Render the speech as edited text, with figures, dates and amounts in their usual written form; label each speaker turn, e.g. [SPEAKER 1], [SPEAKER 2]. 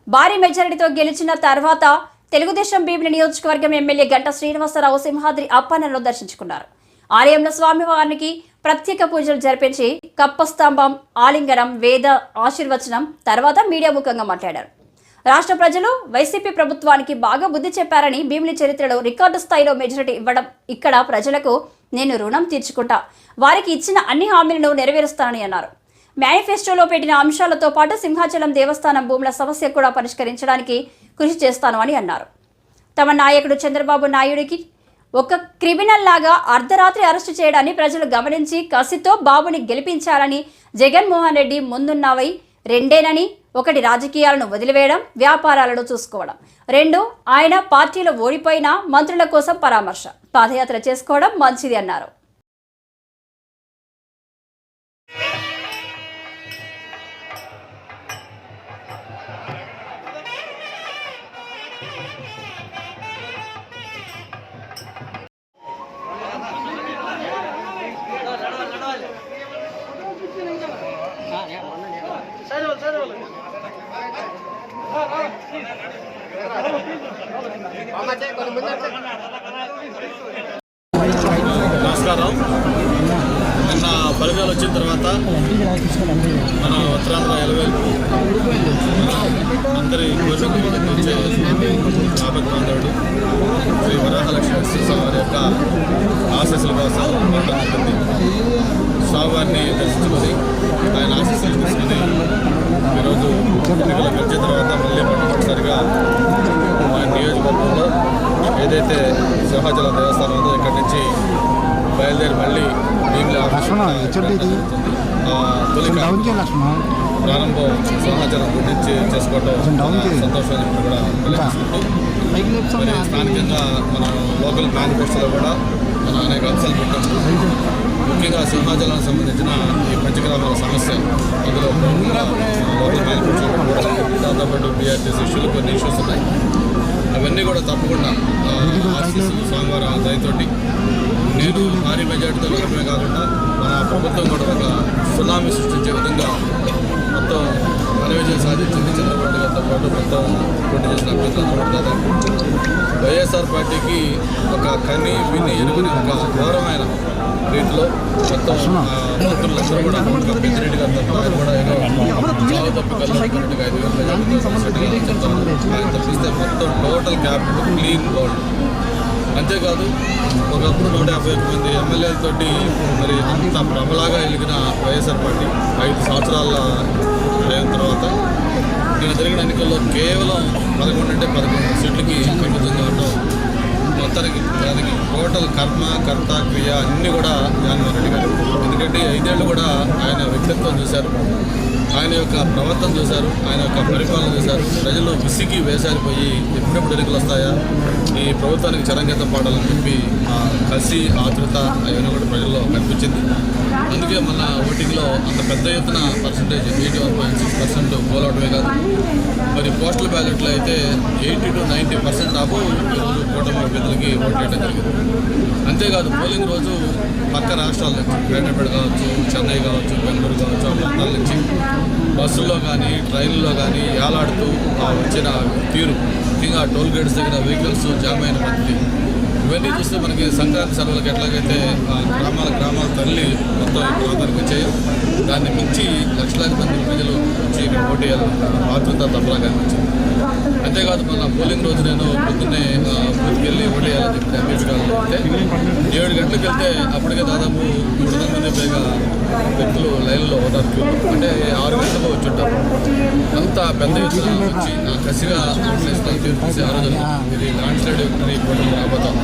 [SPEAKER 1] భారీ మెజారిటీతో గెలిచిన తర్వాత తెలుగుదేశం భీమిలి నియోజకవర్గం ఎమ్మెల్యే గంట శ్రీనివాసరావు సింహాద్రి అప్పన్నను దర్శించుకున్నారు. ఆలయంలో స్వామివారికి ప్రత్యేక పూజలు జరిపించి కప్పస్తంభం, ఆలింగనం, వేద ఆశీర్వచనం తర్వాత మీడియా ముఖంగా మాట్లాడారు. రాష్ట్ర ప్రజలు వైసీపీ ప్రభుత్వానికి బాగా బుద్ధి చెప్పారని, భీమిలి చరిత్రలో రికార్డు స్థాయిలో మెజారిటీ ఇవ్వడం, ఇక్కడ ప్రజలకు నేను రుణం తీర్చుకుంటా, వారికి ఇచ్చిన అన్ని హామీలను నెరవేరుస్తానని అన్నారు. మేనిఫెస్టోలో పెట్టిన అంశాలతో పాటు సింహాచలం దేవస్థానం భూముల సమస్య కూడా పరిష్కరించడానికి కృషి చేస్తాను అని అన్నారు. తమ నాయకుడు చంద్రబాబు నాయుడికి ఒక క్రిమినల్ లాగా అర్ధరాత్రి అరెస్టు చేయడాన్ని ప్రజలు గమనించి కసితో బాబుని గెలిపించారని, జగన్మోహన్ రెడ్డి ముందున్నవై రెండేనని, ఒకటి రాజకీయాలను వదిలివేయడం, వ్యాపారాలను చూసుకోవడం, రెండు ఆయన పార్టీలో ఓడిపోయిన మంత్రుల కోసం పరామర్శ, పాదయాత్ర చేసుకోవడం మంచిది అన్నారు.
[SPEAKER 2] నమస్కారం. నిన్న ఫలితాలు వచ్చిన తర్వాత మన ఉత్తరాంధ్ర ఎలవేల్పు అందరి కోరికలు వచ్చే ఆపత్ బాంధవుడు శ్రీ వరాహలక్ష్మి స్వామి యొక్క ఆశీస్సుల కోసం ఉంటుంది. స్వామివారిని దర్శించుకొని ఆయన ఆశీస్సులు తీసుకుని ఈరోజు ఎన్నికలు గెలిచిన తర్వాత మళ్ళీ మొట్టమొదటిసారిగా మా నియోజకవర్గంలో ఏదైతే సింహాచలం దేవస్థానం ఉందో ఇక్కడి నుంచి బయలుదేరి మళ్ళీ భీమిలి తొలి ప్రారంభం సింహాచలం గురించి చేసుకోవడం సంతోషాన్ని కూడా మరి స్థానికంగా మన లోకల్ మేనిఫెస్టోలో కూడా మనం అనేక అంశాలు పెట్టాము. ముఖ్యంగా సింహాచలానికి సంబంధించిన ఈ పంచగ్రామాల సమస్య, అందులో లోకల్ మేనిఫెస్టో దాంతోపాటు బీఆర్టీసీ ఇష్యూలు కొన్ని ఇష్యూస్ ఉన్నాయి. అవన్నీ కూడా తప్పకుండా ఆశీస్సులు స్వామివారి దయతోటి నేను భారీ మెజార్టీతో గెలపడమే కాకుండా మన ప్రభుత్వం కూడా ఒక సునామీ సృష్టించే విధంగా మొత్తం మన విజయం సాధించింది. చంద్రబాబు గారితో పాటు మొత్తం పోటీ చేసిన అభ్యర్థులందరూ దాదాపు వైఎస్ఆర్ పార్టీకి ఒక కని విని ఎరుగుని ఒక ఘోరమైన రీతిలో మొత్తం మంత్రులందరూ కూడా ఒక పెద్దిరెడ్డి గారు తప్ప ఆయన కూడా ఏదో చావు తప్పి కల్లున్నట్టుగా 5,000 చెప్తాను. ఆయన తప్పిస్తే మొత్తం టోటల్ క్యాపిటల్ క్లీన్ బౌల్డ్. అంతేకాదు ఒకప్పుడు 151 మంది ఎమ్మెల్యేలతోటి మరి అంత ప్రబలాగా ఎలిగిన వైఎస్ఆర్ పార్టీ 5 సంవత్సరాల అయిన తర్వాత నిన్న జరిగిన ఎన్నికల్లో కేవలం 11 సీట్లకి పరిమితం కావడం, మొత్తానికి దానికి టోటల్ కర్మ కర్త క్రియ అన్నీ కూడా జగన్మోహన్ రెడ్డి గారు. ఎందుకంటే 5 ఏళ్ళు కూడా ఆయన వ్యక్తిత్వం చూశారు, ఆయన యొక్క ప్రవర్తన చూశారు, ఆయన యొక్క పరిపాలన చూశారు. ప్రజలు విసిగి వేసారిపోయి ఎప్పుడెప్పుడు ఎన్నికలు వస్తాయా, ఈ ప్రభుత్వానికి చరంగీతం పాడాలని చెప్పి కసి ఆతృత అవన్నీ కూడా ప్రజల్లో కనిపించింది. అందుకే మన ఓటింగ్లో అంత పెద్ద ఎత్తున పర్సంటేజ్ 81.6% పోల్ అవడమే కాదు, మరి పోస్టల్ బ్యాలెట్లో అయితే 80 to 90% దాపు ఈరోజు కూటమి అభ్యర్థులకి ఓటు వేయడం జరిగింది. అంతేకాదు పోలింగ్ రోజు పక్క రాష్ట్రాల నుంచి హైదరాబాద్ కావచ్చు, చెన్నై కావచ్చు, బెంగళూరు కావచ్చు, ఆ ప్రాంతాల నుంచి బస్సుల్లో కానీ ట్రైన్లో కానీ ఏలాడుతూ వచ్చిన తీరు, ముఖ్యంగా టోల్ గేట్స్ దగ్గర వెహికల్స్ జామ్ అయిన పద్ధతి, ఇవన్నీ చూస్తే మనకి సంక్రాంతి సెలవులకు ఎట్లాగైతే గ్రామాల తల్లి మొత్తం ఈ ప్రాంతానికి వచ్చాయి, దాన్ని మించి లక్షలాది మంది ప్రజలు వచ్చి ఇక్కడ ఓటు వేయాలన్న ఆతృత తప్పలా కనిపించింది. అంతేకాదు మన పోలింగ్ రోజు నేను పొద్దున్నే బూత్కి వెళ్ళి ఓటు వేయాలని చెప్పి అభ్యర్థులు వెళ్తే 7 గంటలకు వెళ్తే అప్పటికే దాదాపు 300 మంది పైగా వ్యక్తులు లైన్లో ఉన్నారు. అంటే 6 గంటలకు వచ్చి ఉంటారు. అంత పెద్ద ఎత్తున వచ్చి కసిగా తీర్పు తీసి ఆ రోజు ఇది ల్యాండ్ స్లైడ్ విక్టరీ కూటమి రాబోతాం.